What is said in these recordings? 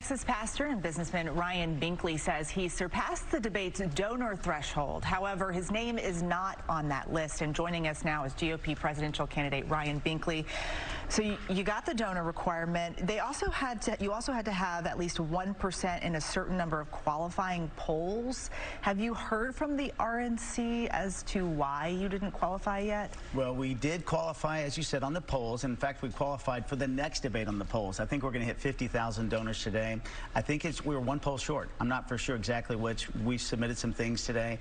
Texas pastor and businessman Ryan Binkley says he surpassed the debate's donor threshold. However, his name is not on that list. And joining us now is GOP presidential candidate Ryan Binkley. So you got the donor requirement. You also had to have at least 1% in a certain number of qualifying polls. Have you heard from the RNC as to why you didn't qualify yet? Well, we did qualify, as you said, on the polls. In fact, we qualified for the next debate on the polls. I think we're going to hit 50,000 donors today. I think we were one poll short. I'm not for sure exactly which. We submitted some things today.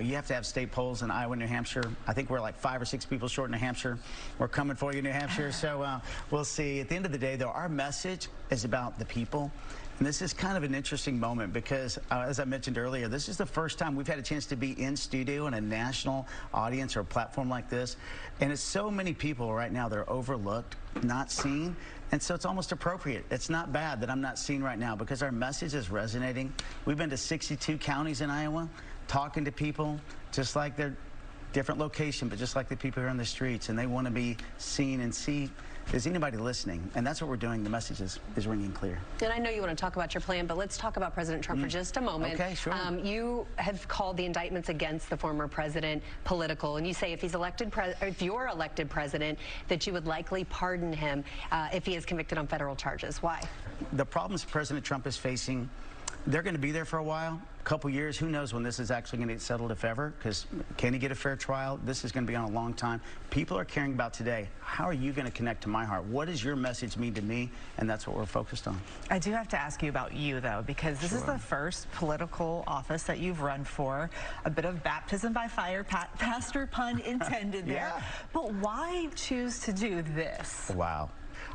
You have to have state polls in Iowa and New Hampshire. I think we're like 5 or 6 people short in New Hampshire. We're coming for you, New Hampshire. So we'll see. At the end of the day, though, our message is about the people. And this is kind of an interesting moment because, as I mentioned earlier, this is the first time we've had a chance to be in studio in a national audience or a platform like this. And it's so many people right now that are overlooked, not seen. And so it's almost appropriate. It's not bad that I'm not seen right now because our message is resonating. We've been to 62 counties in Iowa, talking to people, just like they're different location, but just like the people here on the streets, and they want to be seen and see, is anybody listening? And that's what we're doing. The message is ringing clear. And I know you want to talk about your plan, but let's talk about President Trump for just a moment. Okay, sure. You have called the indictments against the former president political, and you say if you're elected president, that you would likely pardon him if he is convicted on federal charges. Why? The problems President Trump is facing, they're going to be there for a while, a couple years. Who knows when this is actually going to get settled, if ever, because can he get a fair trial? This is going to be on a long time. People are caring about today. How are you going to connect to my heart? What does your message mean to me? And that's what we're focused on. I do have to ask you about you, though, because this is the first political office that you've run for. A bit of baptism by fire, pastor pun intended there. Yeah. But why choose to do this? Wow.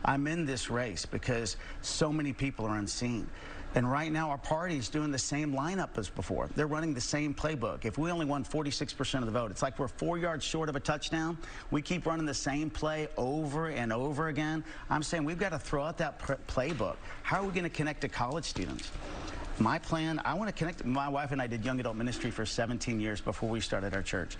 I'm in this race because so many people are unseen. And right now, our party's doing the same lineup as before. They're running the same playbook. If we only won 46% of the vote, it's like we're 4 yards short of a touchdown. We keep running the same play over and over again. I'm saying we've got to throw out that playbook. How are we going to connect to college students? My plan, I want to connect. My wife and I did young adult ministry for 17 years before we started our church.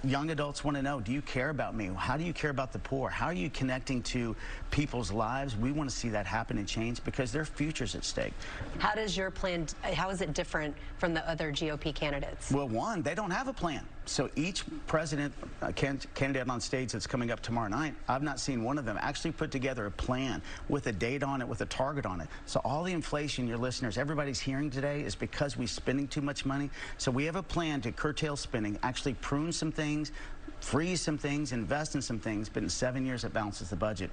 Young adults want to know, do you care about me? How do you care about the poor? How are you connecting to people's lives? We want to see that happen and change because their future's at stake. How does your plan, how is it different from the other GOP candidates? Well, one, they don't have a plan. So each president candidate on stage that's coming up tomorrow night, I've not seen one of them actually put together a plan with a date on it, with a target on it. So all the inflation your listeners, everybody's hearing today is because we're spending too much money. So we have a plan to curtail spending, actually prune some things, freeze some things, invest in some things, but in 7 years it balances the budget.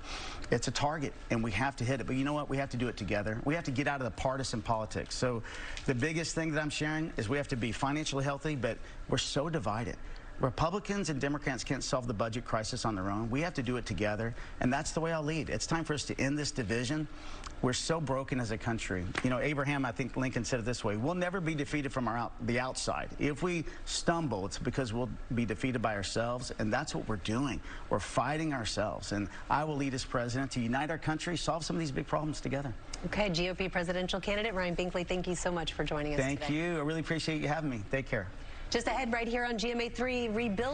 It's a target, and we have to hit it. But you know what? We have to do it together. We have to get out of the partisan politics. So the biggest thing that I'm sharing is we have to be financially healthy, but we're so divided. Republicans and Democrats can't solve the budget crisis on their own. We have to do it together, and that's the way I'll lead. It's time for us to end this division. We're so broken as a country. You know, Abraham, I think Lincoln said it this way, we'll never be defeated from the outside. If we stumble, it's because we'll be defeated by ourselves, and that's what we're doing. We're fighting ourselves, and I will lead as president to unite our country, solve some of these big problems together. Okay, GOP presidential candidate Ryan Binkley, thank you so much for joining us today. Thank you. I really appreciate you having me. Take care. Just ahead right here on GMA3, rebuild.